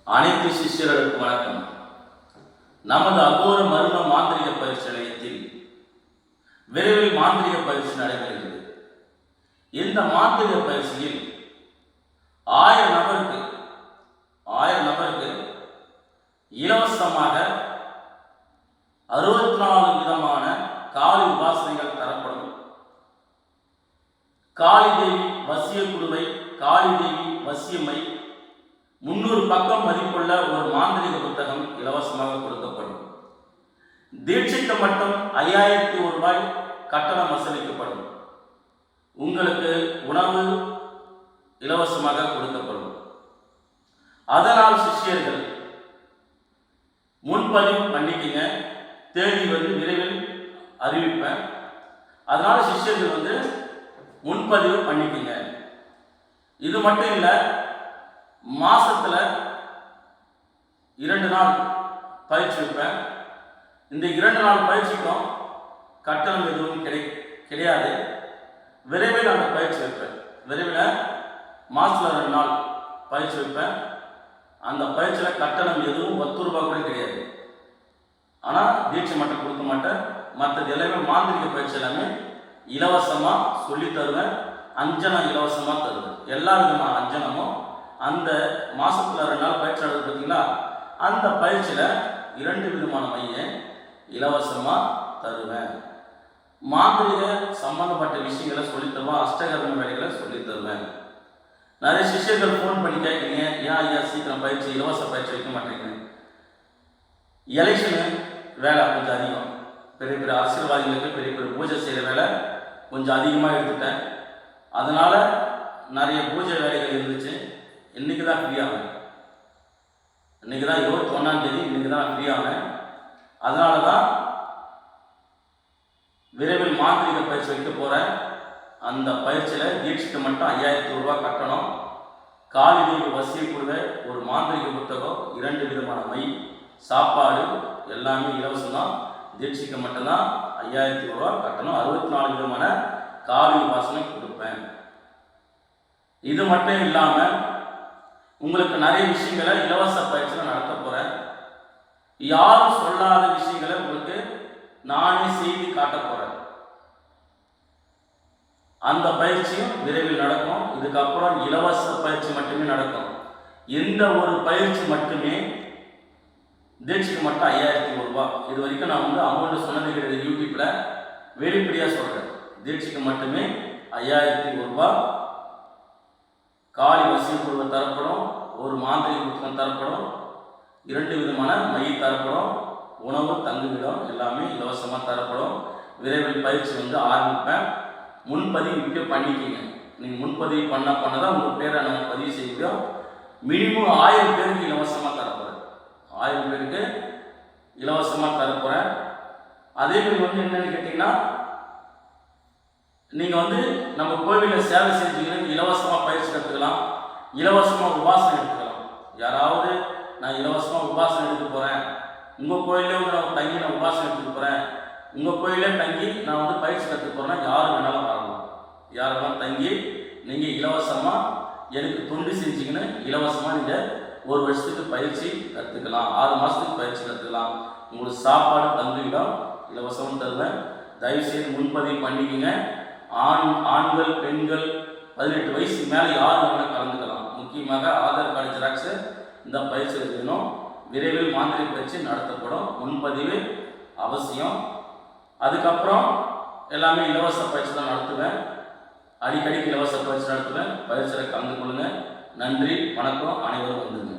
அனைத்து சிஷ்யர்களுக்கு வணக்கம். நமது அகோர மர்ம மாந்திரிக பயிற்சி நிலையத்தில் விரைவில் மாந்திரிக பயிற்சி நடைபெறுகிறது. இந்த மாந்திரிக பயிற்சியில் 1000 நபருக்கு இலவசமாக 64 விதமான காளி உபாசனைகள் தரப்படும். காளி தேவி வசிய குழுவை, காளி தேவி வசியமை 300 பக்கம் மதிப்புள்ள ஒரு மாந்திரிக புத்தகம் இலவசமாக கொடுக்கப்படும். தீட்சைக்கு மட்டும் 5001 ரூபாய் கட்டணம் வசூலிக்கப்படும். உங்களுக்கு உணவு இலவசமாக கொடுக்கப்படும். அதனால் சிஷ்யர்கள் முன்பதிவு பண்ணிக்கங்க. தேதி விரைவில் அறிவிப்பேன். அதனால சிஷ்யர்கள் முன்பதிவு பண்ணிக்கங்க. இது மட்டும் இல்லை, மாசத்துல 2 நாள் பயிற்சி வைப்பேன். இந்த 2 நாள் பயிற்சிக்கும் கட்டணம் எதுவும் கிடையாது. விரைவில் அந்த பயிற்சி வைப்பேன். விரைவில் மாசத்துல 2 நாள் பயிற்சி வைப்பேன். அந்த பயிற்சியில் கட்டணம் எதுவும் 10 ரூபாய் கூட கிடையாது. ஆனால் தீட்சை மட்டும் கொடுக்க மாட்டேன். மற்றது எல்லாமே மாந்திரிக பயிற்சி எல்லாமே இலவசமாக சொல்லி தருவேன். அஞ்சனம் இலவசமாக தருவேன். எல்லா விதமான அஞ்சனமும் அந்த மாசத்துல 2 நாள் பயிற்சி நடக்குது பார்த்தீங்களா, அந்த பயிற்சியில் 2 விதமான மையை இலவசமாக தருவேன். மாந்திரிக சம்பந்தப்பட்ட விஷயங்களை சொல்லித்தருவேன். அஷ்டகர்ம வேலைகளை சொல்லி தருவேன். நிறைய சிஷ்யர்கள் ஃபோன் பண்ணி கேட்குறீங்க, ஏன் ஐயா சீக்கிரம் பயிற்சி இலவச பயிற்சி வைக்க மாட்டேங்க. எலெக்ஷனு வேலை கொஞ்சம் அதிகம். பெரிய பெரிய அரசியல்வாதிகளுக்கு பெரிய பெரிய பூஜை செய்கிற வேலை கொஞ்சம் அதிகமாக எடுத்துட்டேன். அதனால் நிறைய பூஜை வேலைகள் இருந்துச்சு. இன்றைக்கி தான் ஃப்ரீ ஆனேன். இன்றைக்கி தான் 21ஆம் தேதி. இன்றைக்கி தான் ஃப்ரீ ஆனேன். அதனால தான் விரைவில் மாந்திரிக பயிற்சி வைக்க போகிறேன். அந்த பயிற்சியில் தீட்சைக்கு மட்டும் 5001 ரூபாய் கட்டணும். காளி தேவி வசிய குழுவை ஒரு மாந்திரிக புத்தகம், 2 விதமான மை, சாப்பாடு எல்லாமே இலவசம் தான். தீட்சைக்கு மட்டும்தான் 5001 ரூபாய் கட்டணும். 64 விதமான காளி உபாசனை கொடுப்பேன். இது மட்டும் இல்லாமல் உங்களுக்கு நிறைய விஷயங்களை இலவச பயிற்சியில் நடத்த போகிறேன். யாரும் சொல்லாத விஷயங்களை உங்களுக்கு நானே செய்து காட்ட போகிறேன். அந்த பயிற்சியும் விரைவில் நடக்கும். இதுக்கப்புறம் இலவச பயிற்சி மட்டுமே நடக்கும். எந்த ஒரு பயிற்சி மட்டுமே தீட்சைக்கு மட்டும் 5001 ரூபாய். இது வரைக்கும் நான் அமௌண்ட் சொன்னது கிடையாது. யூடியூப்ல வெளிப்படையாக சொல்கிறேன். தீட்சைக்கு மட்டுமே 5001 ரூபாய். காளி வசிய குழுவை தரப்படும். ஒரு மாந்திரிக புத்தகம் தரப்படும். 2 விதமான மை தரப்படும். உணவு தங்குமிடம் எல்லாமே இலவசமாக தரப்படும். விரைவில் பயிற்சி ஆரம்பிப்பேன். முன்பதிவு இப்போ பண்ணிக்கிங்க. நீங்கள் முன்பதிவு பண்ண தான் உங்கள் பேரை நாங்கள் பதிவு செய்கிறோம். மினிமம் 1000 பேருக்கு இலவசமாக தரப்போகிறேன். 1000 பேருக்கு இலவசமாக தரப்போகிறேன். அதே மாதிரி என்னென்னு கேட்டிங்கன்னா, நீங்கள் நம்ம கோவிலில் சேவை செஞ்சீங்கன்னா இலவசமாக பயிற்சி கற்றுக்கலாம். இலவசமாக உபாசனை எடுத்துக்கலாம். யாராவது நான் இலவசமாக உபாசனை எடுக்க போகிறேன், உங்கள் கோயிலே நான் தங்கி நான் உபாசனை எடுத்துக்க போகிறேன், உங்கள் கோயிலே தங்கி நான் பயிற்சி கற்றுக்க போகிறேன்னா யார் வேணாலும் வரலாம். யார் வேணாலும் தங்கி நீங்கள் இலவசமாக எனக்கு தொண்டு செஞ்சீங்கன்னு இலவசமாக நீங்கள் 1 வருஷத்துக்கு பயிற்சி கற்றுக்கலாம். 6 மாதத்துக்கு பயிற்சி கற்றுக்கலாம். உங்களுக்கு சாப்பாடு தங்குமிடம் இலவசமாக தருவேன். தயவுசெய்து முன்பதிவு பண்ணிக்கோங்க. ஆண்கள் பெண்கள் 18 வயசுக்கு மேலே யார் வேணாலும் கலந்துக்கலாம். முக்கியமாக ஆதார் கார்டு ஜெராக்ஸு இந்த பயிற்சி வேணும். விரைவில் மாந்திரிக பயிற்சி நடத்தப்படும். முன்பதிவு அவசியம். அதுக்கப்புறம் எல்லாமே இலவச பயிற்சி தான் நடத்துவேன். அடிக்கடி இலவச பயிற்சி நடத்துவேன். பயிற்சியில் கலந்து கொள்ளுங்கள். நன்றி, வணக்கம். அனைவரும் வந்துடுங்க.